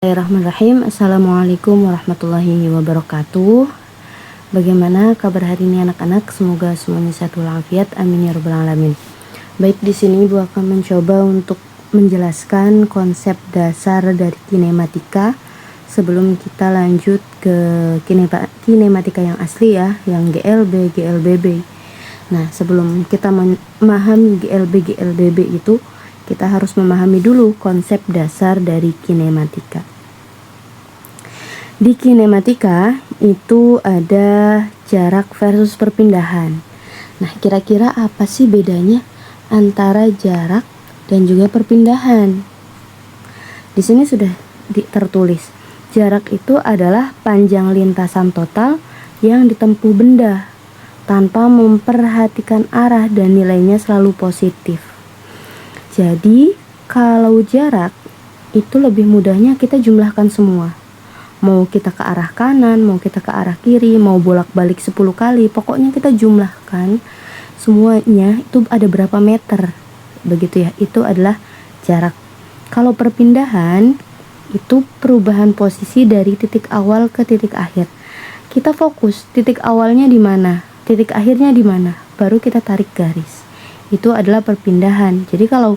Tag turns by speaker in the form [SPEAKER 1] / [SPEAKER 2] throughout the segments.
[SPEAKER 1] Bismillahirrahmanirrahim. Assalamualaikum warahmatullahi wabarakatuh. Bagaimana kabar hari ini anak-anak? Semoga semuanya sehat walafiat. Amin ya rabbal alamin. Baik, di sini Ibu akan mencoba untuk menjelaskan konsep dasar dari kinematika sebelum kita lanjut ke kinematika yang asli ya, yang GLB, GLBB. Nah, sebelum kita memahami GLB, GLBB itu, kita harus memahami dulu konsep dasar dari kinematika. Di kinematika itu ada jarak versus perpindahan. Nah, kira-kira apa sih bedanya antara jarak dan juga perpindahan? Di sini sudah tertulis, jarak itu adalah panjang lintasan total yang ditempuh benda tanpa memperhatikan arah dan nilainya selalu positif. Jadi, kalau jarak itu lebih mudahnya kita jumlahkan semua. Mau kita ke arah kanan, mau kita ke arah kiri, mau bolak-balik 10 kali, pokoknya kita jumlahkan semuanya itu ada berapa meter. Begitu ya, itu adalah jarak. Kalau perpindahan itu perubahan posisi dari titik awal ke titik akhir. Kita fokus titik awalnya di mana, titik akhirnya di mana, baru kita tarik garis. Itu adalah perpindahan. Jadi kalau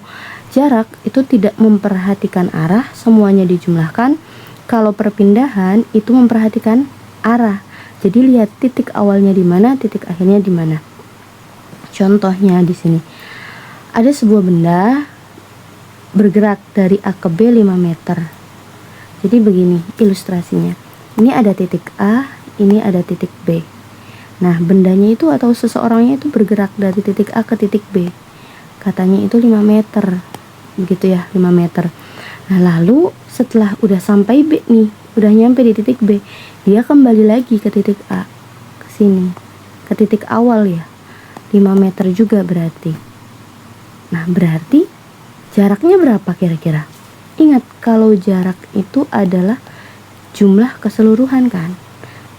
[SPEAKER 1] jarak itu tidak memperhatikan arah, semuanya dijumlahkan. Kalau perpindahan itu memperhatikan arah. Jadi lihat titik awalnya di mana, titik akhirnya di mana. Contohnya di sini. Ada sebuah benda bergerak dari A ke B 5 meter. Jadi begini ilustrasinya. Ini ada titik A, ini ada titik B. Nah, bendanya itu atau seseorangnya itu bergerak dari titik A ke titik B. Katanya itu 5 meter. Begitu ya, 5 meter. Nah, lalu setelah udah sampai B nih, udah nyampe di titik B, dia kembali lagi ke titik A, ke sini, ke titik awal ya, 5 meter juga berarti. Nah, berarti jaraknya berapa kira-kira? Ingat, kalau jarak itu adalah jumlah keseluruhan kan,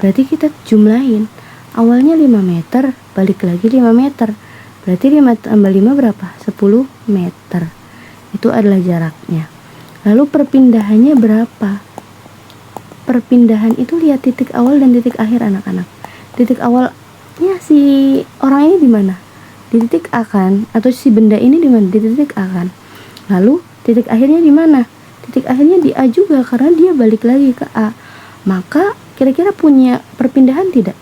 [SPEAKER 1] berarti kita jumlahin, awalnya 5 meter, balik lagi 5 meter, berarti 5 tambah 5 berapa? 10 meter. Itu adalah jaraknya. Lalu perpindahannya berapa? Perpindahan itu lihat titik awal dan titik akhir anak-anak. Titik awalnya si orang ini di mana? Di titik A kan? Atau si benda ini di mana? Di titik A kan? Lalu titik akhirnya di mana? Titik akhirnya di A juga karena dia balik lagi ke A. Maka kira-kira punya perpindahan tidak?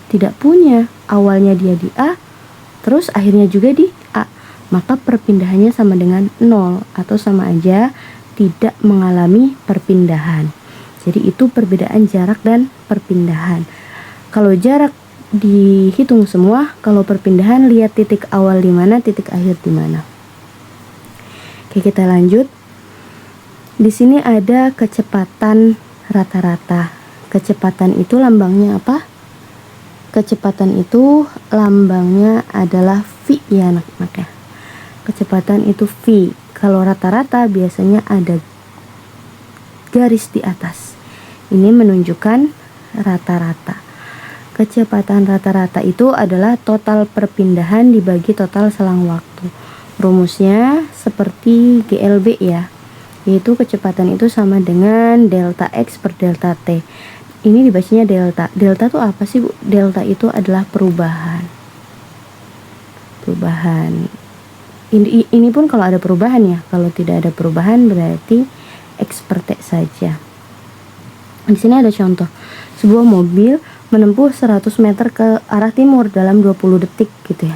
[SPEAKER 1] Tidak punya. Awalnya dia di A, terus akhirnya juga di A. Maka perpindahannya sama dengan 0 atau sama aja tidak mengalami perpindahan. Jadi itu perbedaan jarak dan perpindahan. Kalau jarak dihitung semua, kalau perpindahan lihat titik awal di mana, titik akhir di mana. Oke, kita lanjut. Di sini ada kecepatan rata-rata. Kecepatan itu lambangnya apa? Kecepatan itu lambangnya adalah V ya anak-anak ya. Kecepatan itu V. Kalau rata-rata biasanya ada garis di atas. Ini menunjukkan rata-rata. Kecepatan rata-rata itu adalah total perpindahan dibagi total selang waktu. Rumusnya seperti GLB ya. Yaitu kecepatan itu sama dengan delta X per delta T. Ini dibacanya delta. Delta itu apa sih, Bu? Delta itu adalah perubahan. Ini pun kalau ada perubahan ya. Kalau tidak ada perubahan berarti X per T saja. Di sini ada contoh. Sebuah mobil menempuh 100 meter ke arah timur dalam 20 detik gitu ya.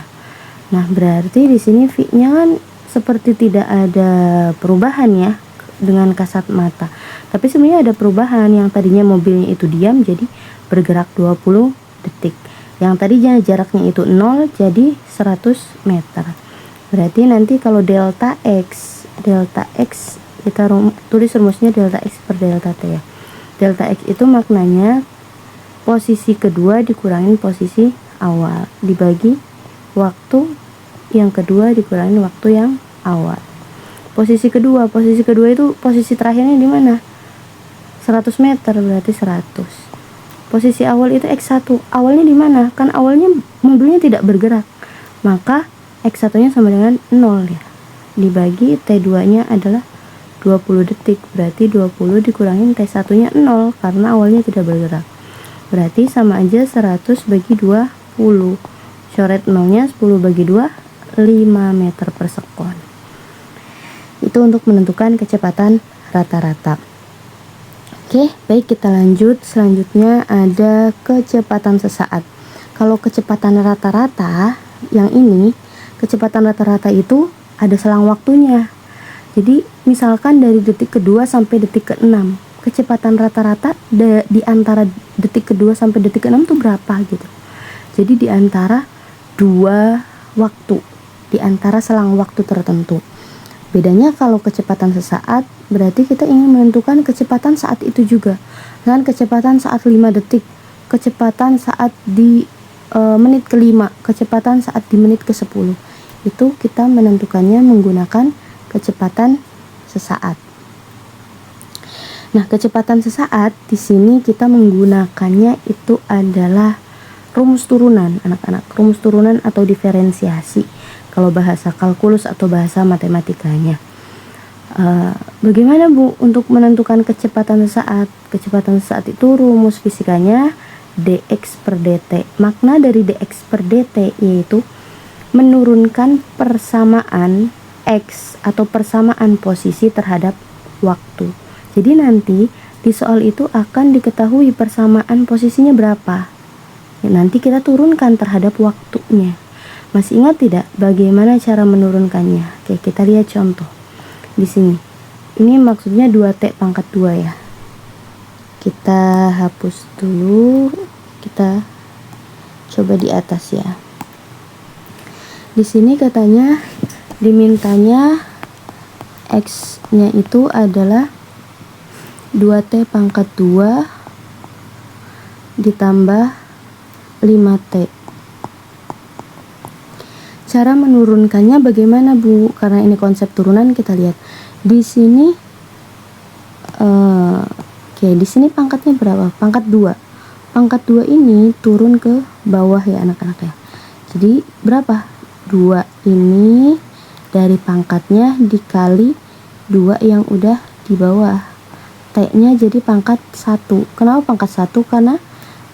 [SPEAKER 1] Nah, berarti di sini V-nya kan seperti tidak ada perubahan ya dengan kasat mata. Tapi sebenarnya ada perubahan. Yang tadinya mobilnya itu diam jadi bergerak 20 detik. Yang tadinya jaraknya itu 0 jadi 100 meter. Berarti nanti kalau delta X kita tulis rumusnya delta X per delta T ya. Delta X itu maknanya posisi kedua dikurangin posisi awal dibagi waktu yang kedua dikurangin waktu yang awal. Posisi kedua itu posisi terakhirnya di mana? 100 meter berarti 100. Posisi awal itu X1. Awalnya di mana? Kan awalnya mobilnya tidak bergerak. Maka X1 nya sama dengan 0 ya. Dibagi T2 nya adalah 20 detik. Berarti 20 dikurangin T1 nya 0 karena awalnya tidak bergerak. Berarti sama aja 100 bagi 20. Coret 0 nya 10 bagi 2, 5 meter per sekon. Itu untuk menentukan kecepatan rata-rata. Oke, baik, kita lanjut. Selanjutnya ada kecepatan sesaat. Kalau kecepatan rata-rata yang ini, kecepatan rata-rata itu ada selang waktunya. Jadi misalkan dari detik kedua sampai detik ke-6, kecepatan rata-rata di antara detik kedua sampai detik ke-6 tuh berapa gitu. Jadi di antara dua waktu, di antara selang waktu tertentu. Bedanya kalau kecepatan sesaat berarti kita ingin menentukan kecepatan saat itu juga. Dan kecepatan saat 5 detik, kecepatan saat di menit ke-5, kecepatan saat di menit ke-10. Itu kita menentukannya menggunakan kecepatan sesaat. Nah, kecepatan sesaat di sini kita menggunakannya itu adalah rumus turunan, anak-anak. Rumus turunan atau diferensiasi kalau bahasa kalkulus atau bahasa matematikanya. Bagaimana Bu untuk menentukan kecepatan sesaat? Kecepatan sesaat itu rumus fisikanya dx per dt. Makna dari dx per dt yaitu menurunkan persamaan x atau persamaan posisi terhadap waktu. Jadi nanti di soal itu akan diketahui persamaan posisinya berapa. Nanti kita turunkan terhadap waktunya. Masih ingat tidak bagaimana cara menurunkannya? Oke, kita lihat contoh. Di sini. Ini maksudnya 2T pangkat 2 ya. Kita hapus dulu. Kita coba di atas ya. Di sini katanya dimintanya X-nya itu adalah 2T pangkat 2 ditambah 5T. Cara menurunkannya bagaimana Bu? Karena ini konsep turunan, kita lihat. Di sini di sini pangkatnya berapa? Pangkat 2. Pangkat 2 ini turun ke bawah ya anak-anak ya. Jadi berapa? 2 ini dari pangkatnya dikali 2 yang udah di bawah. T-nya jadi pangkat 1. Kenapa pangkat 1? Karena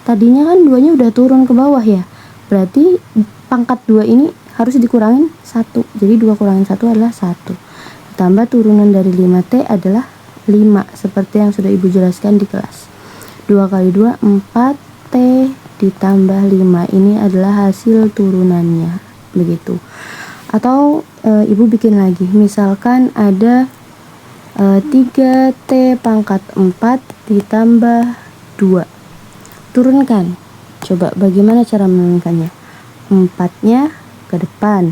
[SPEAKER 1] tadinya kan 2-nya udah turun ke bawah ya. Berarti pangkat 2 ini harus dikurangin 1. Jadi 2 kurangin 1 adalah 1. Ditambah turunan dari 5T adalah 5. Seperti yang sudah Ibu jelaskan di kelas. 2 kali 2, 4T ditambah 5. Ini adalah hasil turunannya. Begitu. Atau Ibu bikin lagi. Misalkan ada 3T pangkat 4 ditambah 2. Turunkan. Coba bagaimana cara menurunkannya? 4-nya ke depan.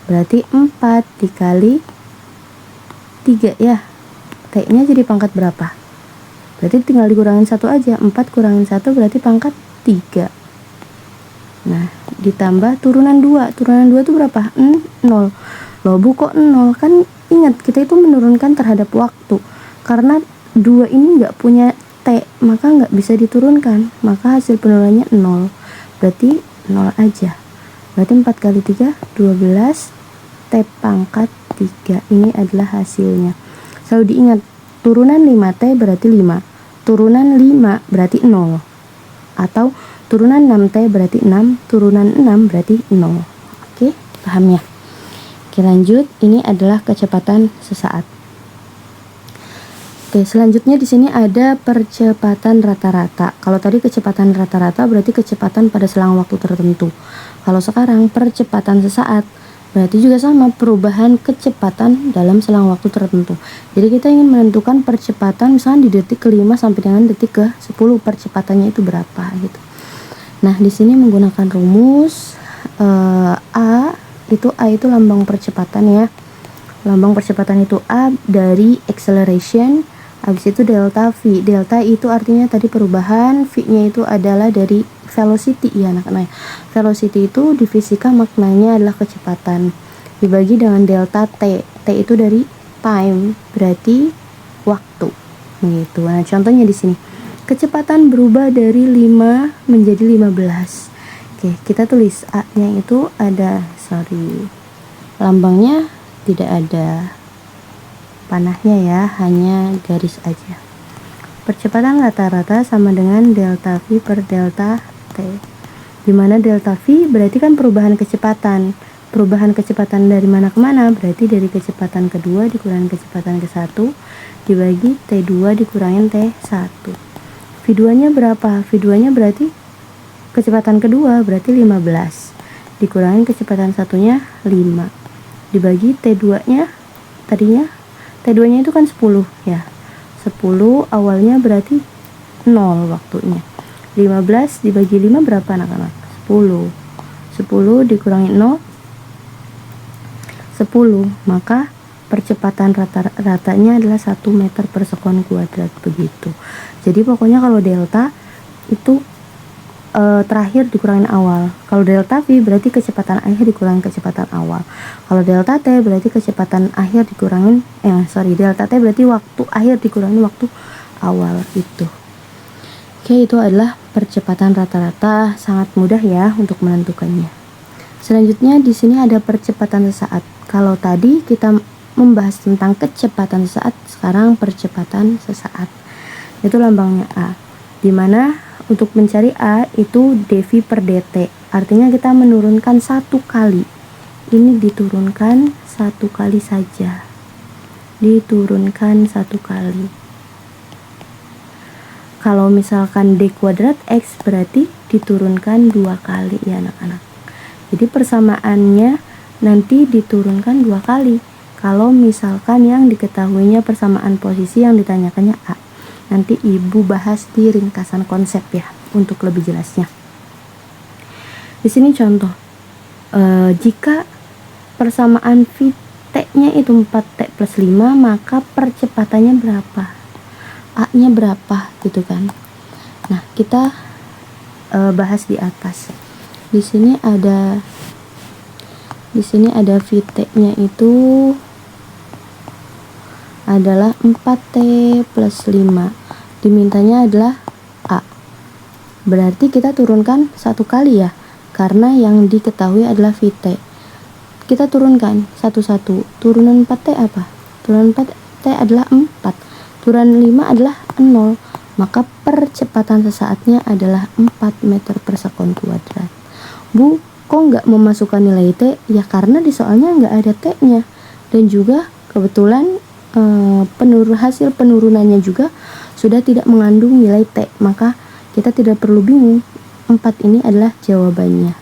[SPEAKER 1] Berarti 4 dikali 3 ya. T-nya jadi pangkat berapa? Berarti tinggal dikurangin 1 aja. 4 kurangin 1 berarti pangkat 3. Nah, ditambah turunan 2. Turunan 2 itu berapa? 0. Loh Bu, kok 0? Kan ingat, kita itu menurunkan terhadap waktu. Karena 2 ini nggak punya T, maka nggak bisa diturunkan. Maka hasil penurunannya 0. Berarti 0 aja. Berarti 4 kali 3, 12. T pangkat 3. Ini adalah hasilnya. Selalu diingat, turunan 5T berarti 5. Turunan 5 berarti 0. Atau turunan 6T berarti 6, turunan 6 berarti 0. Oke, paham ya? Oke, lanjut. Ini adalah kecepatan sesaat. Oke, selanjutnya di sini ada percepatan rata-rata. Kalau tadi kecepatan rata-rata berarti kecepatan pada selang waktu tertentu. Kalau sekarang percepatan sesaat berarti juga sama, perubahan kecepatan dalam selang waktu tertentu. Jadi kita ingin menentukan percepatan misalnya di detik ke-5 sampai dengan detik ke-10 percepatannya itu berapa gitu. Nah, di sini menggunakan rumus A itu lambang percepatan ya. Lambang percepatan itu A dari acceleration, habis itu delta V. Delta itu artinya tadi perubahan, V-nya itu adalah dari velocity ya anak-anak. Velocity itu di fisika maknanya adalah kecepatan. Dibagi dengan delta T. T itu dari time, berarti waktu. Gitu. Nah, contohnya di sini. Kecepatan berubah dari 5 menjadi 15. Oke, kita tulis A-nya itu ada, lambangnya tidak ada. panahnya ya, hanya garis aja. Percepatan rata-rata sama dengan delta V per delta T, dimana delta V berarti kan perubahan kecepatan. Perubahan kecepatan dari mana ke mana? Berarti dari kecepatan kedua dikurangin kecepatan ke 1 dibagi T2 dikurangin T1. V2 nya berapa? V2 nya berarti kecepatan kedua, berarti 15 dikurangin kecepatan satunya 5 dibagi T2 nya, tadinya T2 nya itu kan 10 ya, 10 awalnya berarti 0 waktunya. 15 dibagi 5 berapa anak-anak? 10 dikurangin 0 10, maka percepatan rata-ratanya adalah 1 meter per sekon kuadrat begitu. Jadi pokoknya kalau delta itu terakhir dikurangin awal. Kalau delta V berarti kecepatan akhir dikurangin kecepatan awal. Kalau delta T berarti kecepatan akhir dikurangin delta T berarti waktu akhir dikurangin waktu awal itu. Oke, itu adalah percepatan rata-rata, sangat mudah ya untuk menentukannya. Selanjutnya di sini ada percepatan sesaat. Kalau tadi kita membahas tentang kecepatan sesaat, sekarang percepatan sesaat. Itu lambangnya A. Dimana untuk mencari A itu dV per dt. Artinya kita menurunkan 1 kali. Ini diturunkan 1 kali saja. Diturunkan 1 kali. Kalau misalkan d kuadrat x berarti diturunkan 2 kali ya anak-anak. Jadi persamaannya nanti diturunkan 2 kali. Kalau misalkan yang diketahuinya persamaan posisi yang ditanyakannya A. Nanti ibu bahas di ringkasan konsep ya untuk lebih jelasnya. Di sini contoh, jika persamaan Vt-nya itu 4T plus 5, maka percepatannya berapa? A-nya berapa gitu kan? Nah, kita bahas di atas. Di sini ada Vt-nya itu adalah 4T plus 5. Dimintanya adalah A. Berarti kita turunkan 1 kali ya, karena yang diketahui adalah Vt. Kita turunkan satu-satu. Turunan 4T apa? Turunan 4T adalah 4. Turunan 5 adalah 0. Maka percepatan sesaatnya adalah 4 meter per sekon kuadrat. Bu, kok nggak memasukkan nilai T? Ya karena di soalnya nggak ada T-nya. Dan juga kebetulan hasil penurunannya juga sudah tidak mengandung nilai T, maka kita tidak perlu bingung, 4 ini adalah jawabannya.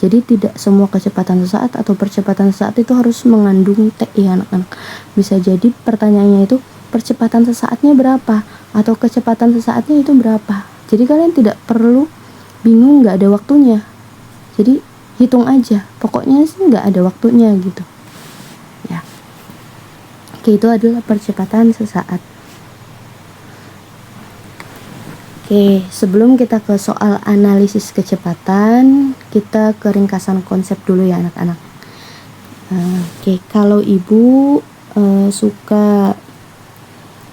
[SPEAKER 1] Jadi tidak semua kecepatan sesaat atau percepatan sesaat itu harus mengandung T ya anak-anak. Bisa jadi pertanyaannya itu percepatan sesaatnya berapa atau kecepatan sesaatnya itu berapa. Jadi kalian tidak perlu bingung, nggak ada waktunya. Jadi hitung aja, pokoknya sih nggak ada waktunya gitu. Itu adalah percepatan sesaat. Oke, sebelum kita ke soal analisis kecepatan, kita ke ringkasan konsep dulu ya anak-anak. Oke, kalau ibu suka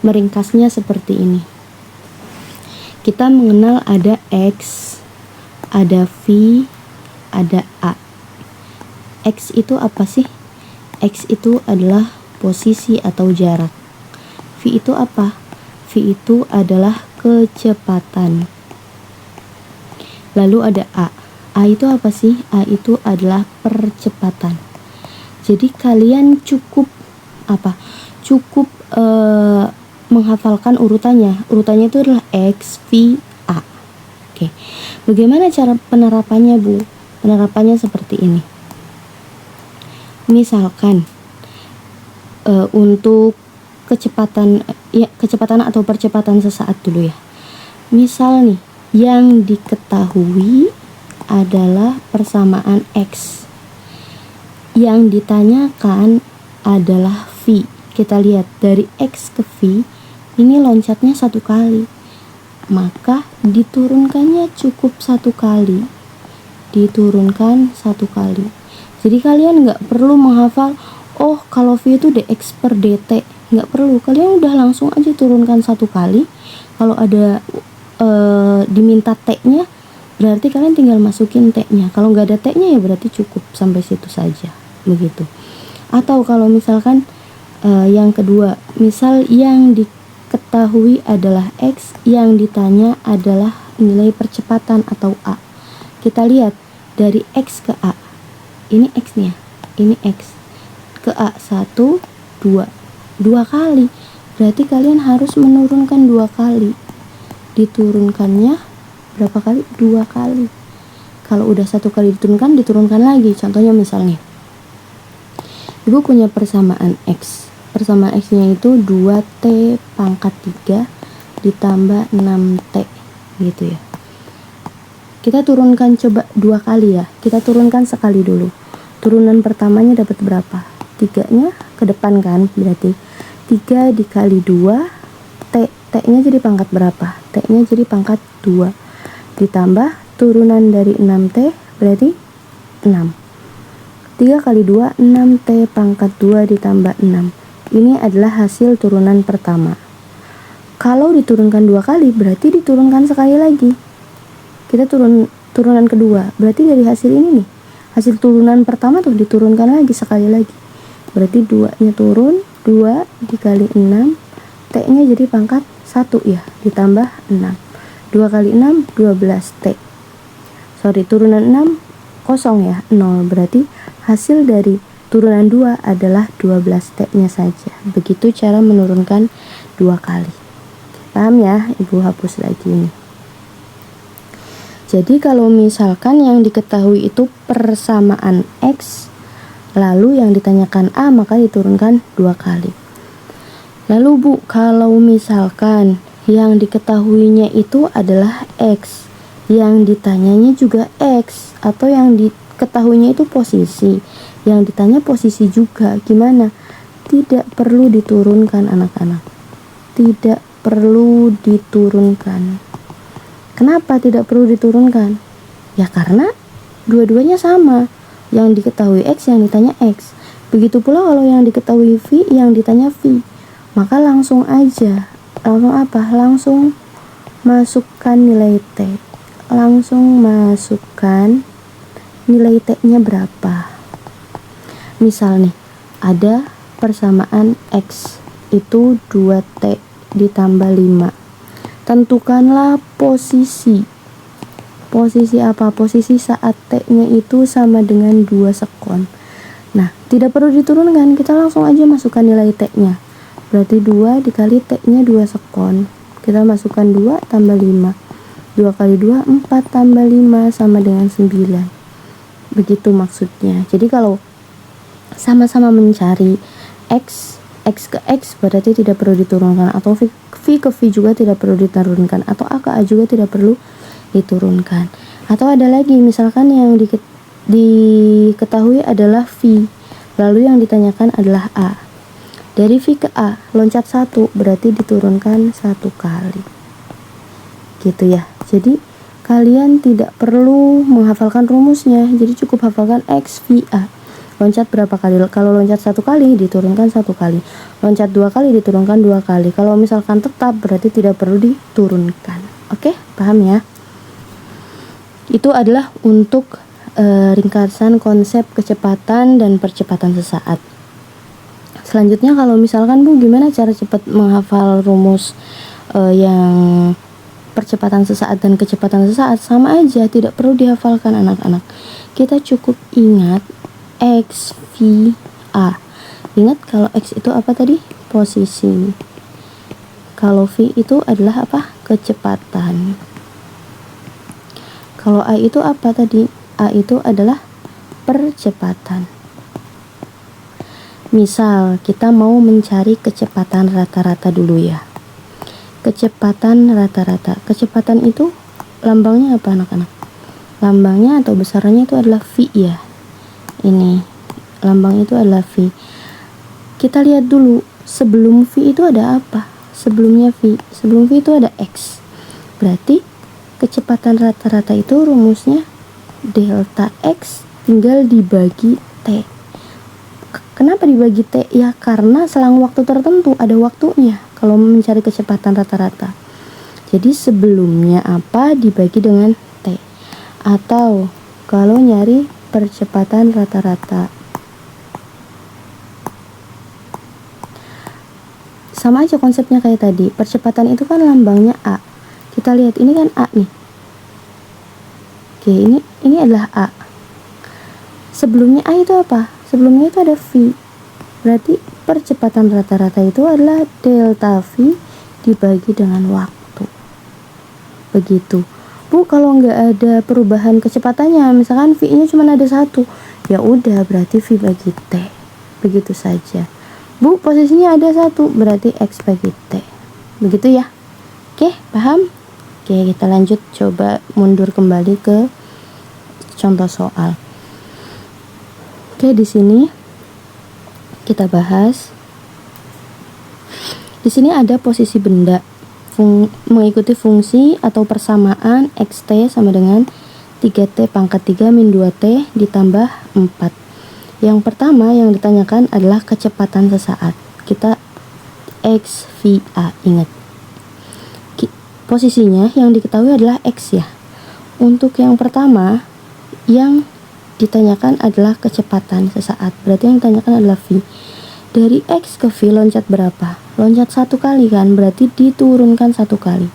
[SPEAKER 1] meringkasnya seperti ini. Kita mengenal ada X, ada V, ada A. X itu apa sih? X itu adalah posisi atau jarak. V itu apa? V itu adalah kecepatan. Lalu ada A. A itu apa sih? A itu adalah percepatan. Jadi kalian cukup apa? Cukup menghafalkan urutannya. Urutannya itu adalah X, V, A. Oke. Bagaimana cara penerapannya, Bu? Penerapannya seperti ini. Misalkan untuk kecepatan atau percepatan sesaat dulu ya. Misal nih, yang diketahui adalah persamaan X. Yang ditanyakan adalah V. Kita lihat dari X ke V, ini loncatnya 1 kali. Maka diturunkannya cukup 1 kali. Diturunkan 1 kali. Jadi kalian nggak perlu menghafal, oh kalau V itu dx per dt, nggak perlu. Kalian udah langsung aja turunkan 1 kali. Kalau ada diminta T-nya, berarti kalian tinggal masukin T-nya. Kalau nggak ada T-nya ya berarti cukup sampai situ saja, begitu. Atau kalau misalkan Yang kedua, misal yang diketahui adalah X, yang ditanya adalah nilai percepatan atau A. Kita lihat dari X ke A, ini X nih ya, ini X ke A 1, 2 kali, berarti kalian harus menurunkan 2 kali. Diturunkannya berapa kali? 2 kali. Kalau udah 1 kali diturunkan lagi. Contohnya misalnya Ibu punya persamaan X. Persamaan X-nya itu 2T pangkat 3 ditambah 6T gitu ya. Kita turunkan coba 2 kali ya. Kita turunkan sekali dulu. Turunan pertamanya dapat berapa? 3-nya ke depan kan, berarti 3 dikali 2, T-nya jadi pangkat berapa? T-nya jadi pangkat 2 ditambah turunan dari 6T berarti 6. 3 kali 2, 6T pangkat 2 ditambah 6. Ini adalah hasil turunan pertama. Kalau diturunkan 2 kali, berarti diturunkan sekali lagi. Kita turunan kedua. Berarti dari hasil ini nih, hasil turunan pertama tuh diturunkan lagi sekali lagi. Berarti 2-nya turun, 2 dikali 6, T-nya jadi pangkat 1 ya, ditambah 6. 2 kali 6, 12T. Turunan 6 kosong ya, 0. Berarti hasil dari turunan 2 adalah 12T-nya saja. Begitu cara menurunkan 2 kali. Paham ya? Ibu hapus lagi ini. Jadi kalau misalkan yang diketahui itu persamaan X, lalu yang ditanyakan A, maka diturunkan 2 kali. Lalu Bu, kalau misalkan yang diketahuinya itu adalah X, yang ditanyanya juga X, atau yang diketahuinya itu posisi, yang ditanya posisi juga, gimana? Tidak perlu diturunkan anak-anak. Tidak perlu diturunkan. Kenapa tidak perlu diturunkan? Ya karena dua-duanya sama. Yang diketahui X, yang ditanya X. Begitu pula kalau yang diketahui V, yang ditanya V. Maka langsung aja. Langsung apa? Langsung masukkan nilai T. Langsung masukkan nilai T-nya berapa. Misal nih, ada persamaan X itu 2T ditambah 5. Tentukanlah posisi. Posisi apa? Posisi saat T-nya itu sama dengan 2 sekon. Nah, tidak perlu diturunkan, kita langsung aja masukkan nilai T-nya. Berarti 2 dikali T-nya 2 sekon. Kita masukkan 2 tambah 5. 2 kali 2, 4 tambah 5 sama dengan 9. Begitu maksudnya. Jadi kalau sama-sama mencari X ke X berarti tidak perlu diturunkan, atau V ke V juga tidak perlu diturunkan, atau A ke A juga tidak perlu diturunkan. Atau ada lagi, misalkan yang diketahui adalah V, lalu yang ditanyakan adalah A. Dari V ke A loncat 1 berarti diturunkan 1 kali. Gitu ya. Jadi kalian tidak perlu menghafalkan rumusnya, jadi cukup hafalkan X V A. Loncat berapa kali? Kalau loncat 1 kali diturunkan 1 kali, loncat 2 kali diturunkan 2 kali. Kalau misalkan tetap berarti tidak perlu diturunkan. Oke, paham ya? Itu adalah untuk ringkasan konsep kecepatan dan percepatan sesaat. Selanjutnya kalau misalkan Bu, gimana cara cepat menghafal rumus yang percepatan sesaat dan kecepatan sesaat? Sama aja, tidak perlu dihafalkan anak-anak. Kita cukup ingat X V A. Ingat kalau X itu apa tadi? Posisi. Kalau V itu adalah apa? Kecepatan. Kalau A itu apa tadi? A itu adalah percepatan. Misal kita mau mencari kecepatan rata-rata dulu ya. Kecepatan rata-rata. Kecepatan itu lambangnya apa anak-anak? Lambangnya atau besarannya itu adalah V ya. Ini lambang itu adalah V. Kita lihat dulu sebelum V itu ada apa? Sebelumnya V. Sebelum V itu ada X. Berarti kecepatan rata-rata itu rumusnya delta X tinggal dibagi T. Kenapa dibagi T? Ya karena selang waktu tertentu, ada waktunya kalau mencari kecepatan rata-rata. Jadi sebelumnya apa dibagi dengan T. Atau kalau nyari percepatan rata-rata, sama aja konsepnya kayak tadi. Percepatan itu kan lambangnya A. Kita lihat ini kan A nih. Oke, ini adalah A. Sebelumnya A itu apa? Sebelumnya itu ada V. Berarti percepatan rata-rata itu adalah delta V dibagi dengan waktu. Begitu. Bu, kalau nggak ada perubahan kecepatannya, misalkan V-nya cuma ada 1, ya udah berarti V bagi T. Begitu saja. Bu, posisinya ada 1, berarti X bagi T. Begitu ya. Oke, paham? Oke, kita lanjut, coba mundur kembali ke contoh soal. Oke, di sini kita bahas. Di sini ada posisi benda mengikuti fungsi atau persamaan xt sama dengan 3t pangkat 3 min 2t ditambah 4. Yang pertama yang ditanyakan adalah kecepatan sesaat. Kita x v a, ingat. Posisinya yang diketahui adalah x ya. Untuk yang pertama yang ditanyakan adalah kecepatan sesaat. Berarti yang ditanyakan adalah v. Dari x ke v loncat berapa? Loncat 1 kali kan, berarti diturunkan 1 kali.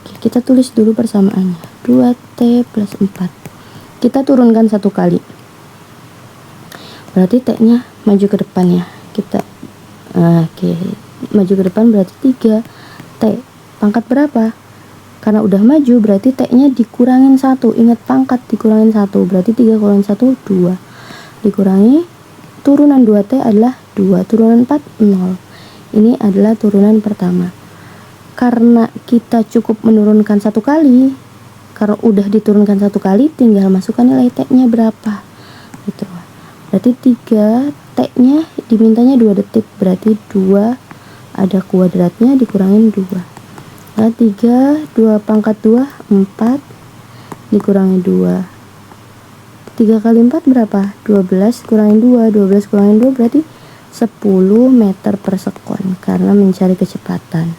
[SPEAKER 1] Oke, kita tulis dulu persamaannya. 2t plus 4. Kita turunkan 1 kali. Berarti t-nya maju ke depan ya. Kita oke, maju ke depan berarti 3t. Pangkat berapa? Karena udah maju berarti t-nya dikurangin 1. Ingat pangkat dikurangin 1, berarti 3 kurangin 1 2. Dikurangi turunan 2t adalah 2, turunan 4 0. Ini adalah turunan pertama. Karena kita cukup menurunkan 1 kali, karena udah diturunkan 1 kali, tinggal masukkan nilai t-nya berapa. Gitu. Berarti 3, t-nya dimintanya 2 detik, berarti 2 ada kuadratnya dikurangin 2. Nah, 3, 2 pangkat 2, 4 dikurangi 2. 3 kali 4 berapa? 12 kurangin 2, 12 kurangin 2 berarti 10 meter per sekon karena mencari kecepatan.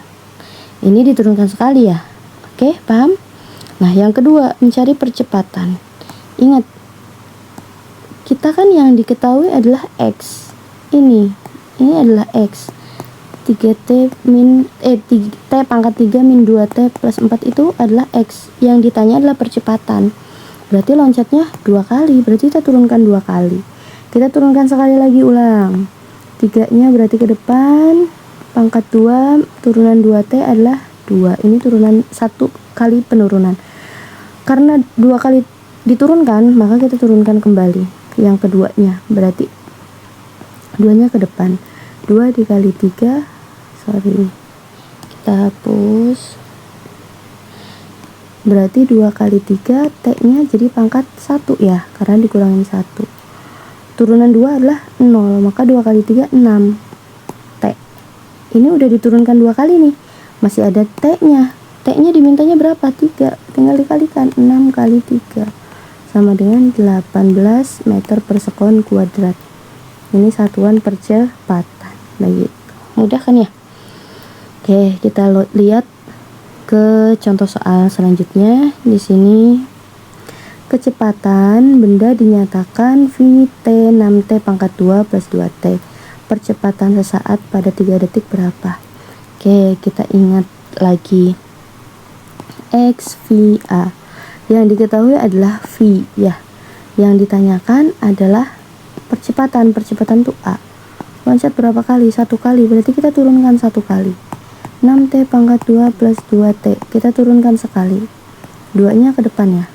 [SPEAKER 1] Ini diturunkan sekali ya. Oke, paham? Nah, yang kedua mencari percepatan. Ingat, kita kan yang diketahui adalah X. Ini adalah X. 3t min t pangkat 3 min 2t plus 4 itu adalah X. Yang ditanya adalah percepatan. Berarti loncatnya 2 kali, berarti kita turunkan 2 kali. Kita turunkan sekali lagi, ulang. 3-nya berarti ke depan, pangkat 2 turunan 2t adalah 2. Ini turunan 1 kali penurunan. Karena 2 kali diturunkan, maka kita turunkan kembali yang keduanya. Berarti 2-nya ke depan. 2 dikali 3, kita hapus. Berarti 2 kali 3 t-nya jadi pangkat 1 ya, karena dikurangin 1. Turunan 2 adalah 0, maka 2 kali 3 6 t. Ini udah diturunkan 2 kali nih, masih ada t-nya. T-nya dimintanya berapa? 3, tinggal dikalikan. 6 kali 3 sama dengan 18 meter per sekon kuadrat. Ini satuan percepatan. Begitu. Mudah kan ya? Oke, kita lihat ke contoh soal selanjutnya. Di sini kecepatan benda dinyatakan Vt 6t pangkat 2 plus 2t. Percepatan sesaat pada 3 detik berapa? Oke, kita ingat lagi. X, V, A. Yang diketahui adalah V ya. Yang ditanyakan adalah percepatan. Percepatan itu A. Loncat berapa kali? 1 kali, berarti kita turunkan 1 kali. 6t pangkat 2 plus 2t, kita turunkan sekali. 2-nya ke depan ya.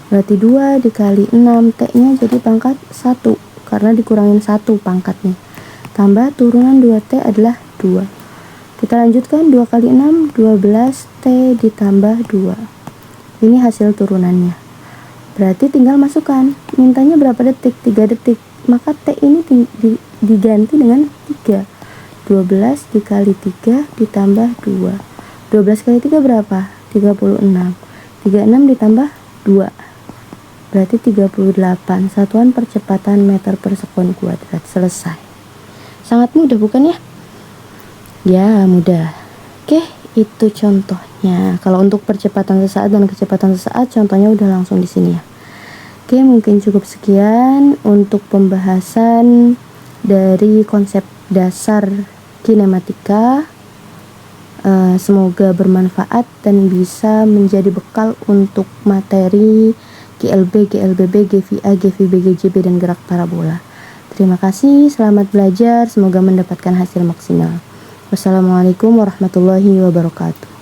[SPEAKER 1] Berarti 2 dikali 6, t-nya jadi pangkat 1 karena dikurangin 1 pangkatnya. Tambah turunan 2t adalah 2. Kita lanjutkan 2 kali 6, 12t ditambah 2. Ini hasil turunannya. Berarti tinggal masukkan. Mintanya berapa detik? 3 detik. Maka t ini diganti dengan 3. 12 dikali 3 ditambah 2. 12 kali 3 berapa? 36. 36 ditambah 2. Berarti 38. Satuan percepatan meter per sekon kuadrat. Selesai. Sangat mudah bukan ya? Ya, mudah. Oke, itu contohnya. Kalau untuk percepatan sesaat dan kecepatan sesaat, contohnya udah langsung di sini ya. Oke, mungkin cukup sekian untuk pembahasan dari konsep dasar kinematika. Semoga bermanfaat dan bisa menjadi bekal untuk materi GLB, GLBB, GVA, GVB, GJB, dan gerak parabola. Terima kasih, selamat belajar, semoga mendapatkan hasil maksimal. Wassalamualaikum warahmatullahi wabarakatuh.